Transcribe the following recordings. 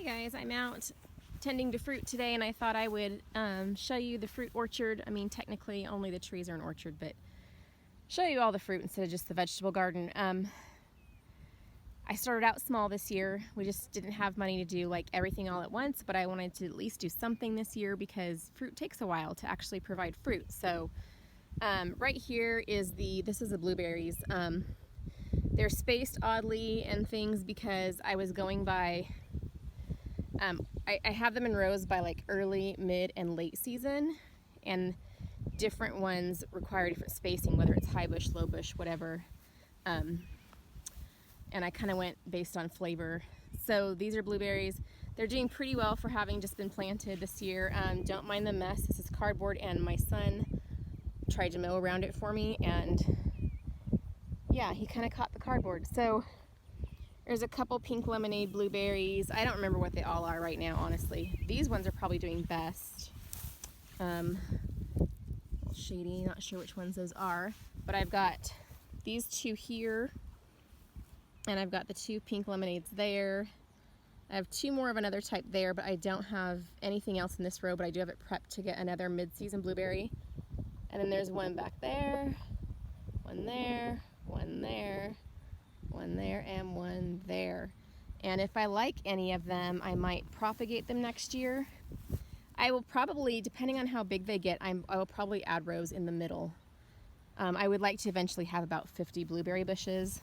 guys, I'm out tending to fruit today, and I thought I would show you the fruit orchard. I mean, technically only the trees are an orchard, but show you all the fruit instead of just the vegetable garden. I started out small this year. We just didn't have money to do like everything all at once, but I wanted to at least do something this year because fruit takes a while to actually provide fruit. So right here is this is the blueberries. They're spaced oddly and things because I was going by, I have them in rows by like early, mid, and late season, and different ones require different spacing, whether it's high bush, low bush, whatever. And I kind of went based on flavor. So these are blueberries. They're doing pretty well for having just been planted this year. Don't mind the mess. This is cardboard, and my son tried to mow around it for me, and yeah, he kind of caught the cardboard. So there's a couple pink lemonade blueberries. I don't remember what they all are right now, honestly. These ones are probably doing best. A little shady, not sure which ones those are, but I've got these two here, and I've got the two pink lemonades there. I have two more of another type there, but I don't have anything else in this row, but I do have it prepped to get another mid-season blueberry. And then there's one back there, one there, one there, one there, and one there. And if I like any of them, I might propagate them next year. I will probably, depending on how big they get, I will probably add rows in the middle. I would like to eventually have about 50 blueberry bushes.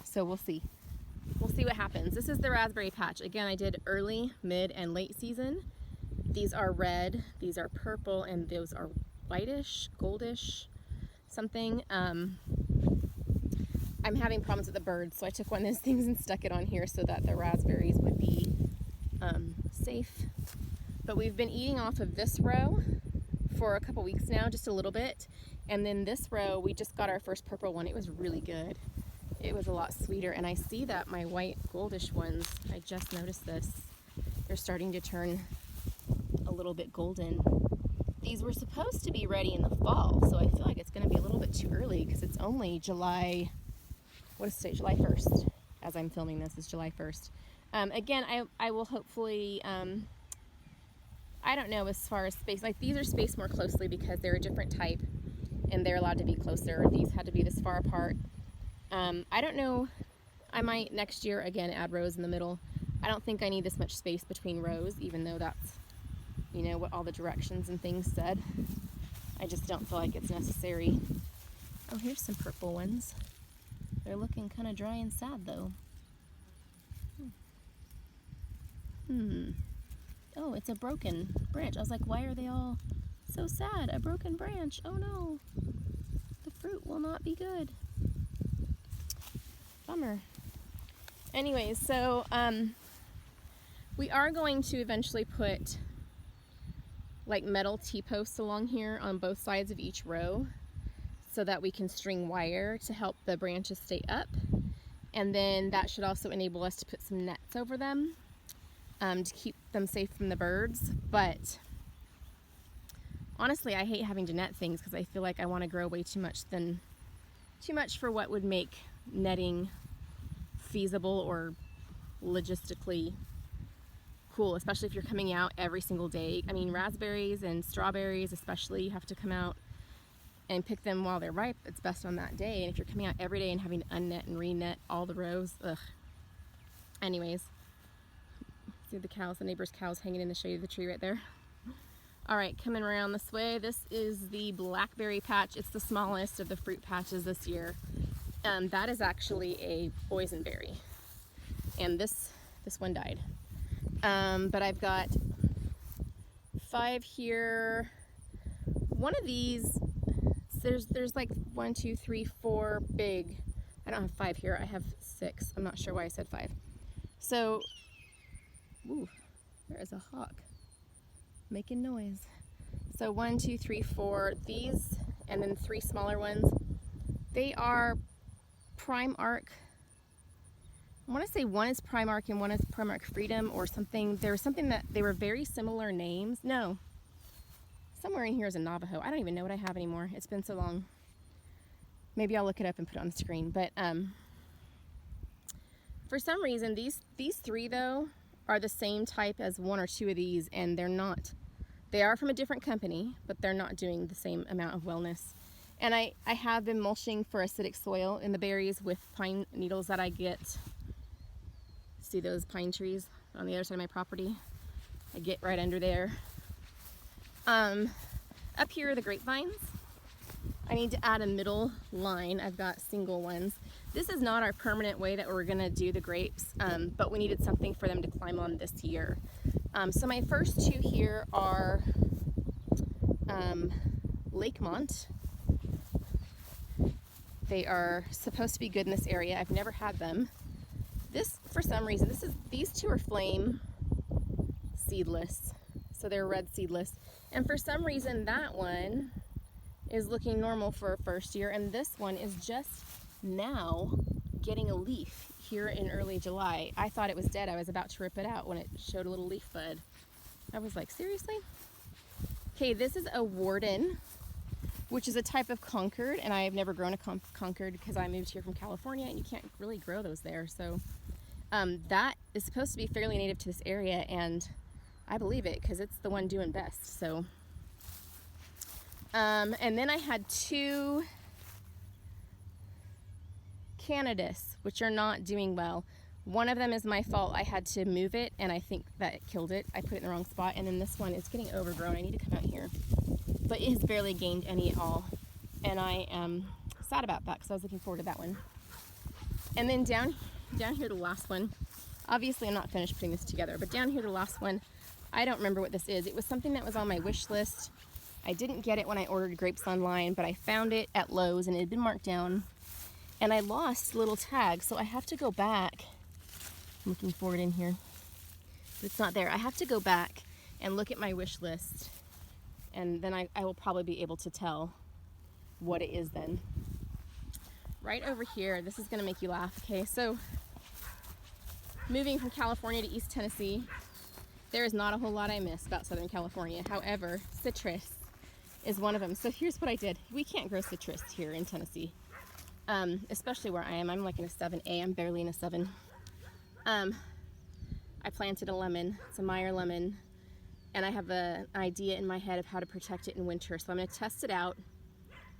So we'll see. We'll see what happens. This is the raspberry patch. Again, I did early, mid, and late season. These are red, these are purple, and those are whitish, goldish, something. I'm having problems with the birds, so I took one of those things and stuck it on here so that the raspberries would be safe. But we've been eating off of this row for a couple weeks now, just a little bit. And then this row, we just got our first purple one. It was really good. It was a lot sweeter, and I see that my white goldish ones, I just noticed this, they're starting to turn a little bit golden. These were supposed to be ready in the fall, so I feel like it's going to be a little bit too early because it's only July, what is today, July 1st, as I'm filming this is July 1st. Again, I will hopefully, I don't know as far as space, like these are spaced more closely because they're a different type and they're allowed to be closer. These had to be this far apart. I don't know, I might next year again add rows in the middle. I don't think I need this much space between rows, even though that's, you know, what all the directions and things said. I just don't feel like it's necessary. Oh, here's some purple ones. They're looking kind of dry and sad though. Oh, it's a broken branch. I was like, why are they all so sad? A broken branch. Oh no. The fruit will not be good. Bummer. Anyways, so we are going to eventually put like metal T-posts along here on both sides of each row so that we can string wire to help the branches stay up. And then that should also enable us to put some nets over them to keep them safe from the birds. But honestly, I hate having to net things because I feel like I want to grow way too much for what would make netting feasible or logistically cool, especially if you're coming out every single day. I mean, raspberries and strawberries especially, you have to come out and pick them while they're ripe. It's best on that day. And if you're coming out every day and having to unnet and re-net all the rows, ugh. Anyways, see the cows, the neighbor's cows hanging in the shade of the tree right there. All right, coming around this way, this is the Blackberry Patch. It's the smallest of the fruit patches this year. That is actually a boysenberry, and this one died. But I've got 5 here. One of these, there's like 1, 2, 3, 4 big. I don't have 5 here. I have 6. I'm not sure why I said 5. So, ooh, there is a hawk making noise. So 1, 2, 3, 4. These, and then 3 smaller ones. They are Prime Arc. I want to say one is Primark and one is Primark Freedom or something. There was something that they were very similar names. No, somewhere in here is a Navajo. I don't even know what I have anymore. It's been so long. Maybe I'll look it up and put it on the screen. But For some reason, these three though are the same type as one or two of these, and they're not. They are from a different company, but they're not doing the same amount of wellness. And I have been mulching for acidic soil in the berries with pine needles that I get. See those pine trees on the other side of my property? I get right under there. Up here are the grapevines. I need to add a middle line. I've got single ones. This is not our permanent way that we're gonna do the grapes, but we needed something for them to climb on this year. So my first two here are Lakemont. They are supposed to be good in this area. I've never had them. This, for some reason, these two are flame seedless. So they're red seedless. And for some reason that one is looking normal for a first year, and this one is just now getting a leaf here in early July. I thought it was dead. I was about to rip it out when it showed a little leaf bud. I was like, seriously? Okay, this is a Warden, which is a type of Concord, and I have never grown a Concord because I moved here from California and you can't really grow those there. So that is supposed to be fairly native to this area, and I believe it because it's the one doing best. So, and then I had two Canadas, which are not doing well. One of them is my fault. I had to move it, and I think that it killed it. I put it in the wrong spot, and then this one is getting overgrown. I need to come out here. But it has barely gained any at all, and I am sad about that because I was looking forward to that one. And then down here, the last one. Obviously, I'm not finished putting this together, but down here, the last one, I don't remember what this is. It was something that was on my wish list. I didn't get it when I ordered grapes online, but I found it at Lowe's, and it had been marked down. And I lost little tags, so I have to go back. I'm looking for it in here, but it's not there. I have to go back and look at my wish list, and then I will probably be able to tell what it is then. Right over here, this is gonna make you laugh. Okay, so moving from California to East Tennessee, there is not a whole lot I miss about Southern California. However, citrus is one of them. So here's what I did. We can't grow citrus here in Tennessee, especially where I am. I'm like in a 7A, I'm barely in a 7. I planted a lemon, it's a Meyer lemon, and I have an idea in my head of how to protect it in winter. So I'm gonna test it out.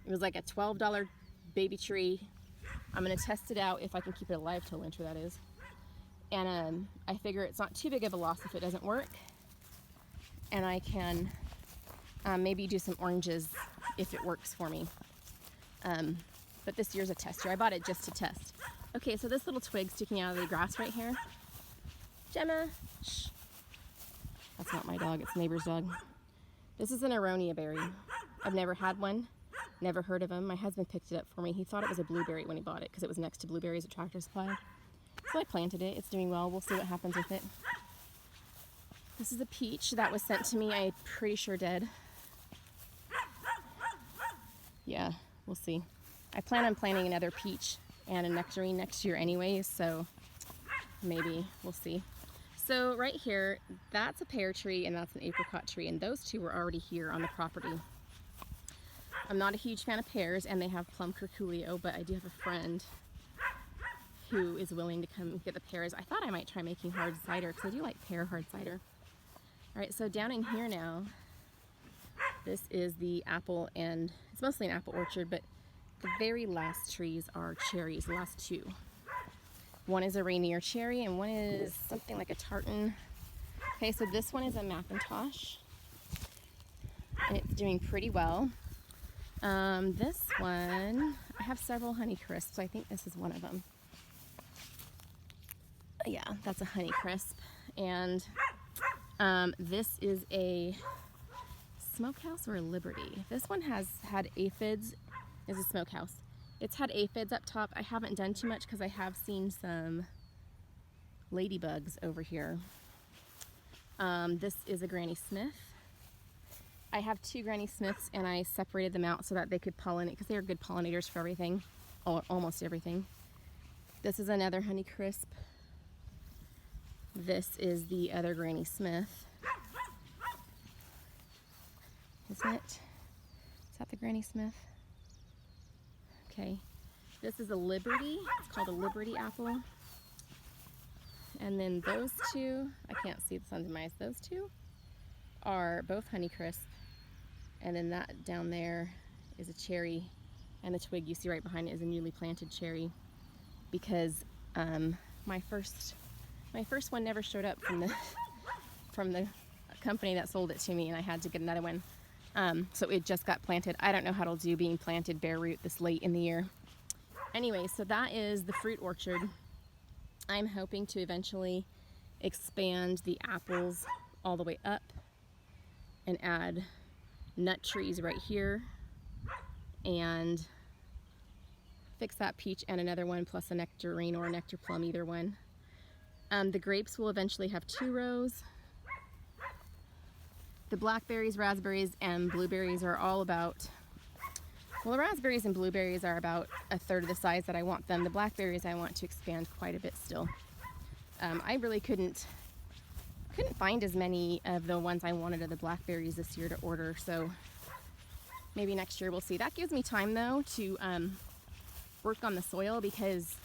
It was like a $12 baby tree. I'm gonna test it out if I can keep it alive till winter, that is. And I figure it's not too big of a loss if it doesn't work. And I can maybe do some oranges if it works for me. But this year's a test year. I bought it just to test. Okay, so this little twig sticking out of the grass right here. Gemma, shh. That's not my dog, it's neighbor's dog. This is an Aronia berry. I've never had one, never heard of them. My husband picked it up for me. He thought it was a blueberry when he bought it because it was next to Blueberries at Tractor Supply. So I planted it, it's doing well. We'll see what happens with it. This is a peach that was sent to me, I'm pretty sure dead. Yeah, we'll see. I plan on planting another peach and a nectarine next year anyways, so maybe we'll see. So right here, that's a pear tree and that's an apricot tree, and those two were already here on the property. I'm not a huge fan of pears, and they have plum curculio, but I do have a friend who is willing to come get the pears. I thought I might try making hard cider because I do like pear hard cider. All right, so down in here now, this is the apple, and it's mostly an apple orchard, but the very last trees are cherries, the last two. One is a Rainier cherry and one is something like a tartan. Okay, so this one is a Macintosh and it's doing pretty well. This one, I have several Honey Crisps. I think this is one of them. Yeah, that's a Honey Crisp. And this is a Smokehouse or a Liberty. This one has had aphids, is a smokehouse. It's had aphids up top. I haven't done too much because I have seen some ladybugs over here. This is a Granny Smith. I have two Granny Smiths and I separated them out so that they could pollinate because they are good pollinators for everything, or almost everything. This is another Honey Crisp. This is the other Granny Smith. Isn't it? Is that the Granny Smith? Okay. This is a Liberty. It's called a Liberty apple. And then those two, I can't see the sun's in my eyes, those two are both Honeycrisp. And then that down there is a cherry, and the twig you see right behind it is a newly planted cherry, because my first one never showed up from the company that sold it to me, and I had to get another one. So it just got planted. I don't know how it'll do being planted bare root this late in the year. Anyway, so that is the fruit orchard. I'm hoping to eventually expand the apples all the way up and add nut trees right here and fix that peach and another one, plus a nectarine or a nectar plum, either one. The grapes will eventually have 2 rows. The blackberries, raspberries, and blueberries are all about, well, the raspberries and blueberries are about 1/3 of the size that I want them. The blackberries I want to expand quite a bit still. I really couldn't find as many of the ones I wanted of the blackberries this year to order, so maybe next year we'll see. That gives me time though to work on the soil, because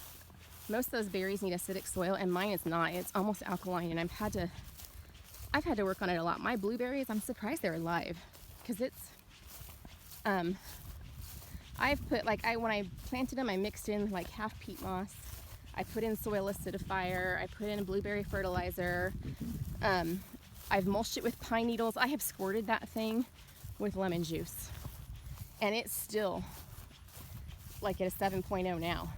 most of those berries need acidic soil and mine is not. It's almost alkaline, and I've had to work on it a lot. My blueberries, I'm surprised they're alive, because it's I've put, like, when I planted them, I mixed in like half peat moss. I put in soil acidifier. I put in blueberry fertilizer. I've mulched it with pine needles. I have squirted that thing with lemon juice, and it's still like at a 7.0 now.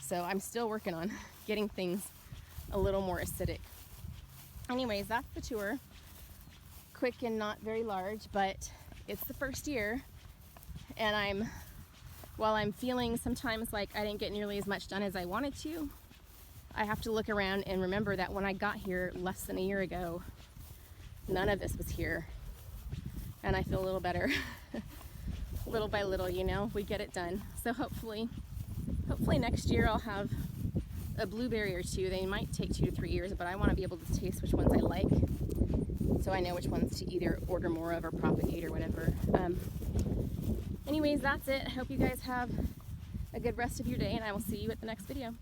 So I'm still working on getting things a little more acidic. Anyways, that's the tour. Quick and not very large, but it's the first year, and while I'm feeling sometimes like I didn't get nearly as much done as I wanted to, I have to look around and remember that when I got here less than a year ago, none of this was here. And I feel a little better. Little by little, you know, we get it done. So hopefully next year I'll have a blueberry or 2. They might take 2 to 3 years, but I want to be able to taste which ones I like, so I know which ones to either order more of or propagate or whatever. Anyways, that's it. I hope you guys have a good rest of your day, and I will see you at the next video.